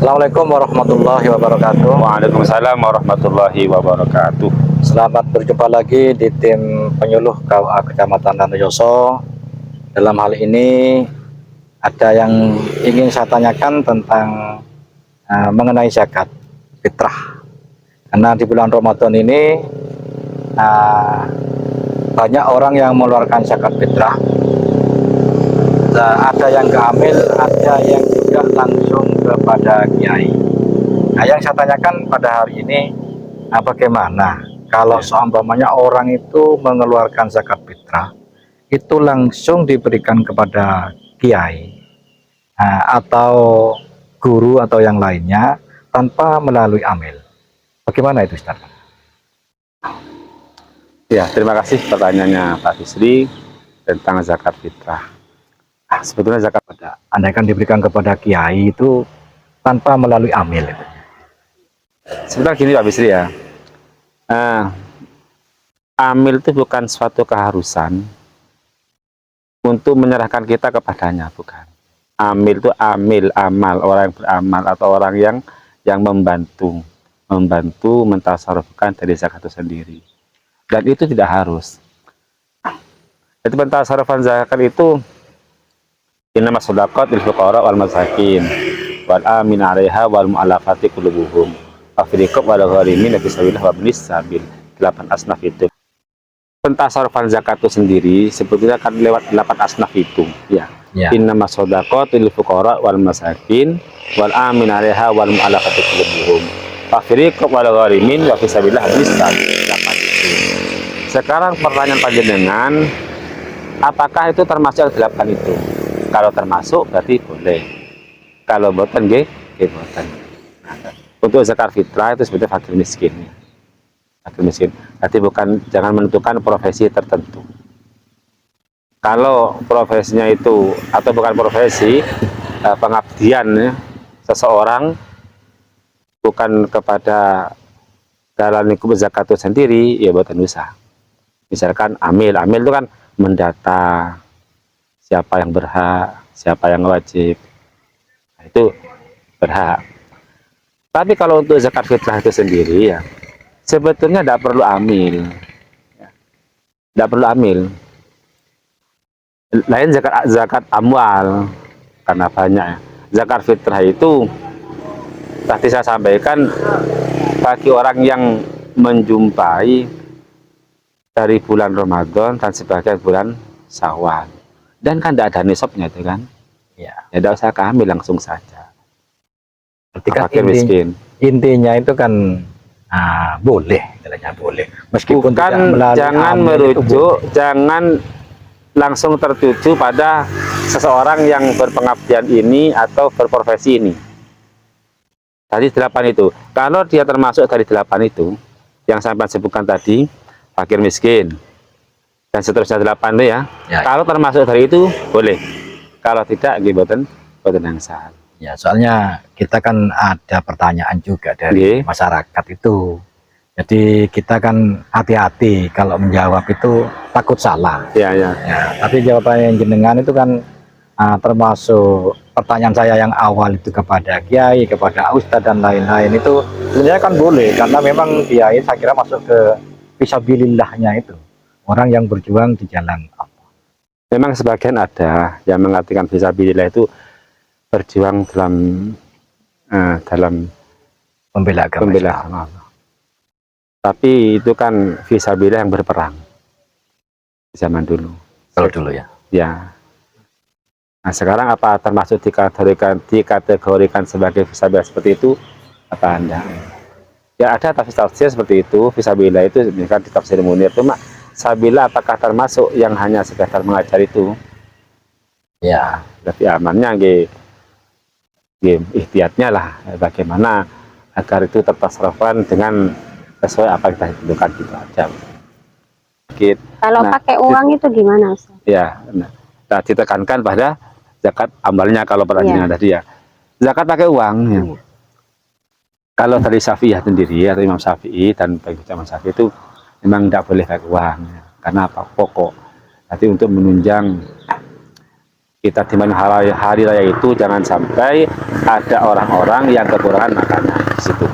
Assalamualaikum warahmatullahi wabarakatuh. Waalaikumsalam warahmatullahi wabarakatuh. Selamat berjumpa lagi di tim penyuluh KUA Kecamatan Tantoyoso. Dalam hal ini ada yang ingin saya tanyakan tentang mengenai zakat fitrah. Karena di bulan Ramadan ini banyak orang yang mengeluarkan zakat fitrah. Ada yang keamil, ada yang juga langsung kepada kiai. Nah, yang saya tanyakan pada hari ini, bagaimana kalau seumpamanya orang itu mengeluarkan zakat fitrah, itu langsung diberikan kepada kiai atau guru atau yang lainnya tanpa melalui amil. Bagaimana itu, Ustaz? Ya, terima kasih pertanyaannya Pak Fisri tentang zakat fitrah. Sebetulnya zakat andaikan diberikan kepada kiai itu tanpa melalui amil. Sebenarnya gini Pak Fisri ya, amil itu bukan suatu keharusan untuk menyerahkan kita kepadanya, bukan. Amil itu amal, orang yang beramal atau orang yang membantu mentasarufkan dari zakat itu sendiri. Dan itu tidak harus. Itu pentasarufan zakat itu innamas shadaqat lil fuqara wal masakin wal amin 'alaiha wal mu'allafati qulubuhum wa fil riqab wal gharimin fi sabilillah wa ibnis sabil. 8 asnaf itu. Pentasarufan zakat itu sendiri sebetulnya kan lewat 8 asnaf itu, ya. Innamas shadaqat lil fuqara wal masakin wal amin 'alaiha wal mu'allafati qulubuhum wa fil riqab wal gharimin wa fi sabilillah wa ibnis sabil. Sekarang pertanyaan panjenengan, apakah itu termasuk 8 itu? Kalau termasuk berarti boleh. Kalau bukan bukan. Untuk zakat fitrah itu sebetulnya fakir miskin. Fakir miskin. Berarti bukan, jangan menentukan profesi tertentu. Kalau profesinya itu atau bukan profesi, pengabdian ya, seseorang bukan kepada dalam lingkup zakat itu sendiri, ya buatan usaha. Misalkan amil itu kan mendata siapa yang berhak, siapa yang wajib, nah, itu berhak. Tapi kalau untuk zakat fitrah itu sendiri ya, sebetulnya tidak perlu amil, tidak perlu amil. Lain zakat amwal, karena banyak ya. Zakat fitrah itu tadi saya sampaikan bagi orang yang menjumpai dari bulan Ramadan dan sebagian bulan Syawal. Dan kan tidak ada nisabnya itu kan, ya tidak usah kami langsung saja. Ketika intinya itu kan boleh, boleh. Meskipun bukan, jangan merujuk, jangan langsung tertuju pada seseorang yang berpengabdian ini atau berprofesi ini. Tadi 8 itu, kalau dia termasuk dari 8 itu, yang saya sebutkan tadi, fakir miskin dan seterusnya 8 itu ya. Kalau termasuk dari itu boleh, kalau tidak boten yang sah. Ya, soalnya kita kan ada pertanyaan juga dari masyarakat itu. Jadi kita kan hati-hati kalau menjawab itu, takut salah. Ya, tapi jawaban yang jenengan itu kan termasuk pertanyaan saya yang awal itu kepada kiai, kepada ustadz dan lain-lain itu sebenarnya kan boleh, karena memang kiai saya kira masuk ke fisabilillahnya itu. Orang yang berjuang di jalan Allah. Memang sebagian ada yang mengartikan fisabilillah itu berjuang dalam membela agama. Tapi itu kan fisabilillah yang berperang zaman dulu. Kalau dulu ya. Ya. Nah, sekarang apa termasuk dikategorikan sebagai fisabilillah seperti itu? Apa Anda? Ya, ada tafsir seperti itu. Fisabilillah itu misalkan di tafsir Munir itu sabila apakah termasuk yang hanya sekedar mengajar itu? Ya, tapi amannya ikhtiatnya lah, bagaimana agar itu tertasarufkan dengan sesuai apa yang kita tentukan gitu aja. Kalau pakai uang itu gimana, Ustaz? Ya, nah, ditekankan pada zakat amalnya kalau pertanyaan tadi ya. Zakat pakai uang ya. Kalau dari Syafi'iyah sendiri atau Imam Syafi'i dan bagi Imam Syafi'i itu memang tidak boleh pakai uang ya. Karena apa? Pokok. Nanti untuk menunjang kita di mana hari raya itu jangan sampai ada orang-orang yang kekurangan makanan di situ.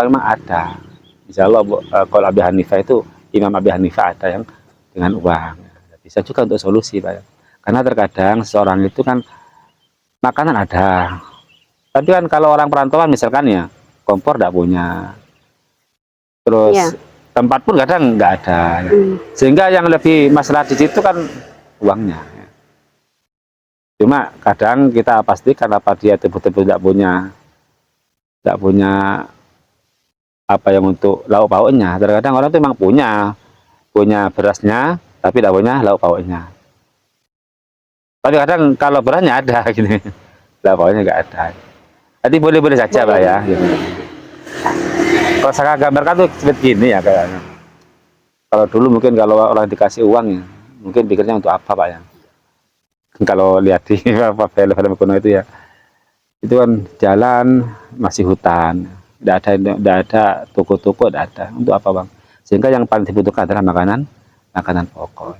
Memang ada, insya Allah kalau Abi Hanifah itu, Imam Abi Hanifah ada yang dengan uang. Bisa juga untuk solusi, Pak. Karena terkadang seorang itu kan makanan ada, tapi kan kalau orang perantauan misalkan ya kompor tidak punya, terus tempat pun kadang nggak ada, sehingga yang lebih masalah di situ kan uangnya. Cuma kadang kita pastikan apa dia betul-betul tidak punya apa yang untuk lauk pauknya. Terkadang orang itu memang punya berasnya, tapi tidak punya lauk pauknya. Tapi kadang kalau berasnya ada, gini, lauk pauknya nggak ada. Jadi boleh-boleh saja, Pak ya. Gitu. Kalau saya gambarkan tuh seperti gini ya kayaknya. Kalau dulu mungkin kalau orang dikasih uang ya, mungkin pikirnya untuk apa, Pak ya. Kalau lihat di film-film kuno itu ya, itu kan jalan masih hutan, tidak ada toko-toko, tidak ada. Untuk apa, Bang? Sehingga yang paling dibutuhkan adalah makanan pokok.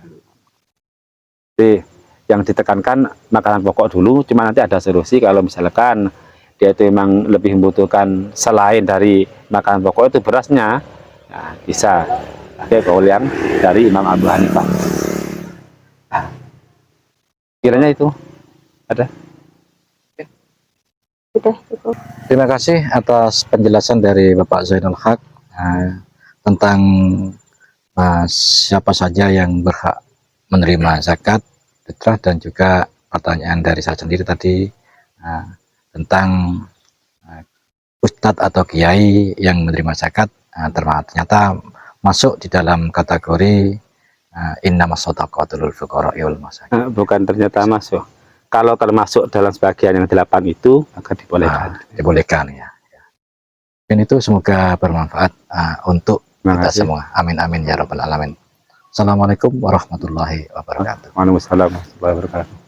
Jadi yang ditekankan makanan pokok dulu, cuma nanti ada solusi kalau misalkan dia itu memang lebih membutuhkan selain dari makanan pokok itu berasnya, nah, bisa pakai kaul yang dari Imam Abu Hanifah. Kiranya itu ada. Sudah cukup. Terima kasih atas penjelasan dari Bapak Zainul Haq tentang siapa saja yang berhak menerima zakat fitrah, dan juga pertanyaan dari saya sendiri tadi tentang ustadz atau kiai yang menerima zakat ternyata masuk di dalam kategori innamas shadaqatul fuqara'i wal masakin. Bukan ternyata masuk. Kalau termasuk dalam sebagian yang 8 itu akan dibolehkan. Dibolehkan ya. Dan itu semoga bermanfaat untuk kita semua. Amin amin ya rabbal alamin. Assalamualaikum warahmatullahi wabarakatuh. Waalaikumsalam warahmatullahi wabarakatuh.